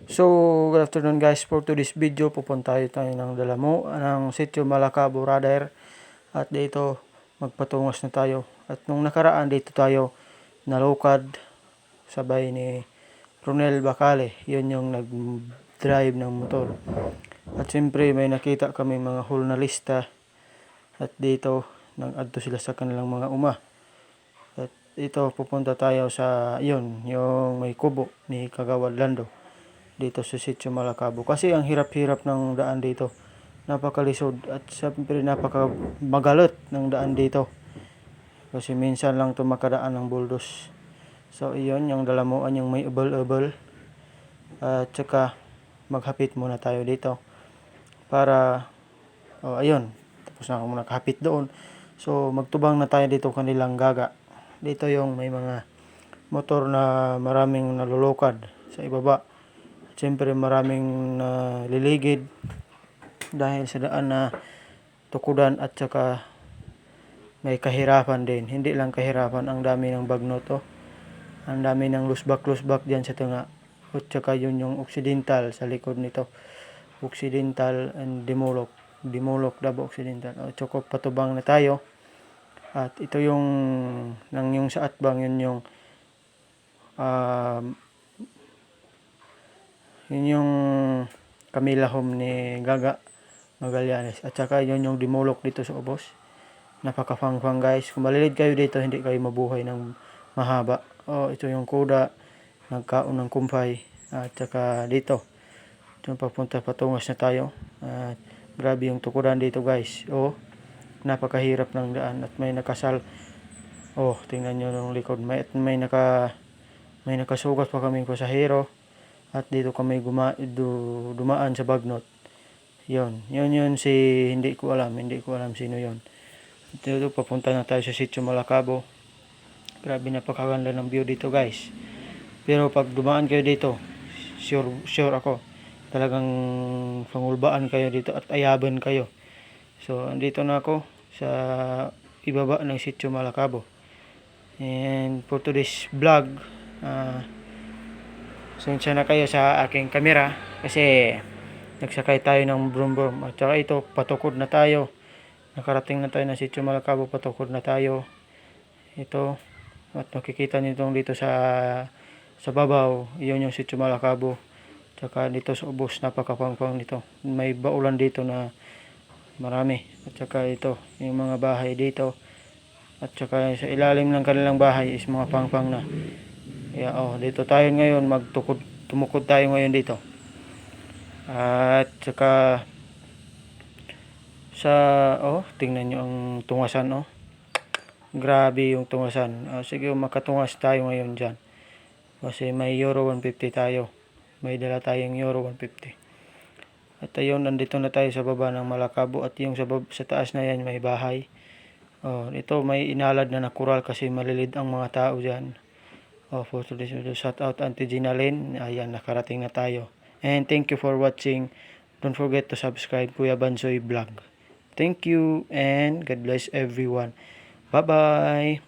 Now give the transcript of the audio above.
So, good afternoon guys. For today's video, pupunta tayo ng Dalamo, ng Sitio Malacabo Radar. At dito, magpatungas na tayo. At nung nakaraan, dito tayo nalukad sabay ni Ronel Bacale. Yun yung nag-drive ng motor. At siyempre, may nakita kami mga journalista. At dito, nag-adto sila sa kanilang mga uma. At dito, pupunta tayo sa, yun, yung may kubo ni Kagawad Lando dito sa Sitio Malacabo, kasi ang hirap-hirap ng daan dito, napakalisod at siyempre napakamagalot ng daan dito kasi minsan lang ito makadaan ng buldos. So iyon yung Dalamuan, yung may ubal-ubal, at saka maghapit muna tayo dito para ayun, tapos na ako muna kahapit doon. So magtubang na tayo dito kanilang gaga. Dito yung may mga motor na maraming nalulukad sa ibaba. Siyempre maraming liligid dahil sa daan na tukudan at saka may kahirapan din. Hindi lang kahirapan, ang dami ng bagnot ang dami ng lusbak-lusbak diyan sa tunga. At saka yun yung Occidental sa likod nito. Occidental and Dimulok, Davao Occidental. At saka patubang na tayo. At ito yung sa Atbang, yun yung Camila Home ni Gaga Magallanes. At saka yun yung Dimulok dito sa Ubos. Napakafang-fang guys. Kung malilid kayo dito, hindi kayo mabuhay ng mahaba. Ito yung kuda, nagkaon ng kumpay. At saka dito, patungas na tayo. At grabe yung tukudan dito guys. Napakahirap ng daan at may nakasal. Tingnan nyo ng likod. May nakasugat pa kaming pasahero. At dito kami dumaan sa bagnot. Yun si hindi ko alam sino yun. Dito papunta na tayo sa Sitio Malacabo. Grabe, napakaganda ng view dito guys. Pero pag dumaan kayo dito, sure ako, talagang pangulbaan kayo dito at ayaban kayo. So andito na ako sa ibaba ng Sitio Malacabo. And for today's vlog, sensya na kayo sa aking kamera kasi nagsakay tayo ng brum-brum. At saka ito, patukod na tayo. Nakarating na tayo ng Sitio Malacabo, patukod na tayo. Ito, at makikita nyo dito sa babaw, iyon yung Sitio Malacabo. At saka dito sa Ubos, napakapangpang nito. May baulan dito na marami. At saka ito, yung mga bahay dito. At saka sa ilalim ng kanilang bahay is mga pangpang na. Dito tayo ngayon, tumukod tayo ngayon dito. At saka tingnan nyo ang tungasan. Grabe yung tungasan. Sige, makatungas tayo ngayon dyan kasi may Euro 150 tayo. May dala tayong Euro 150. At ayun, nandito na tayo sa baba ng Malacabo. At yung sa taas na yan, may bahay. Ito may inalad na nakural kasi malilid ang mga tao dyan. For today's video, shout out Auntie Gina Lynn. Ayan, nakarating na tayo. And thank you for watching. Don't forget to subscribe Kuya Bansoy Vlog. Thank you and God bless everyone. Bye-bye.